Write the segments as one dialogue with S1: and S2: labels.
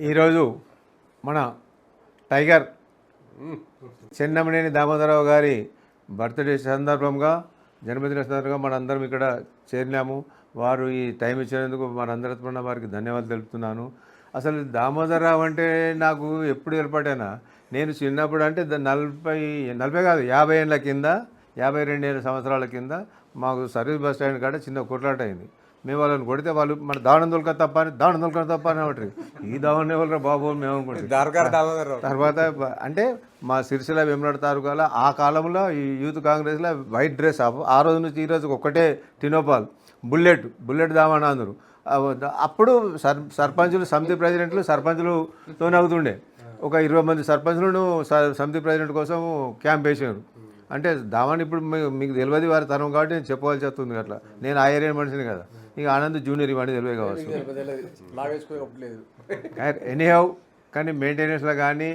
S1: ఈరోజు మన టైగర్ చెన్నమనేని దామోదరరావు గారి బర్త్డే సందర్భంగా, జన్మదిన సందర్భంగా మనందరం ఇక్కడ చేరినాము. వారు ఈ టైం ఇచ్చినందుకు మనందరి తరపున వారికి ధన్యవాదాలు తెలుపుతున్నాను. అసలు దామోదరరావు అంటే నాకు ఎప్పుడు ఏర్పడైనా, నేను చిన్నప్పుడు అంటే 40 కాదు 50 ఏళ్ళ కింద, 52 సంవత్సరాల కింద మాకు సర్వీస్ బస్ స్టాండ్ కాడ చిన్న కొట్లాట అయింది. మేము వాళ్ళని కొడితే వాళ్ళు మన దావణం దొలక తప్ప అని అంటారు. ఈ దావణ ఎవరు బాబు మేము అనుకుంటాం. తర్వాత అంటే మా సిరిసిల్ల వేములవాడ తాలూకాలో ఆ కాలంలో ఈ యూత్ కాంగ్రెస్లో వైట్ డ్రెస్ ఆ రోజు నుంచి ఈ రోజుకి ఒక్కటే టినోపాల్ బుల్లెట్ దామణ అందరు. అప్పుడు సర్పంచులు సమితి ప్రెసిడెంట్లు సర్పంచులతోనే అవుతుండే. ఒక 20 మంది సర్పంచులను సమితి ప్రెసిడెంట్ కోసం క్యాంప్ వేసారు. అంటే దామని ఇప్పుడు మీకు తెలియదు వారి తరం కాబట్టి నేను చెప్పవలసి వస్తుంది. అట్లా నేను ఆ ఏరియా మనిషిని కదా. ఇక ఆనంద్ జూనియర్ ఇవన్నీ తెలివే కావచ్చు. ఎనీహౌ కానీ మెయింటెనెన్స్లో కానీ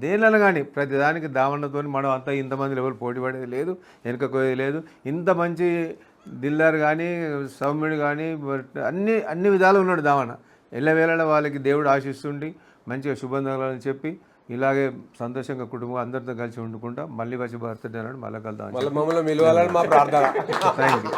S1: దేనిలో కానీ ప్రతిదానికి దామన్నతో మనం అంతా ఇంతమంది ఎవరు పోటీ పడేది లేదు, వెనుకపోయేది లేదు. ఇంత మంచి దిల్లార్ కానీ సౌమ్యుడు కానీ అన్ని విధాలు ఉన్నాడు దామన్న. ఎల్లవేళ వాళ్ళకి దేవుడు ఆశిస్తుండి మంచిగా శుభంగాలని చెప్పి ఇలాగే సంతోషంగా కుటుంబం అందరితో కలిసి వండుకుంటాం. మళ్ళీ వచ్చి బర్త్డే అన్నాడు, మళ్ళీ కలుద్దాం.
S2: మమ్మల్ని మిలవాలని మా ప్రార్థన.
S1: Thank you.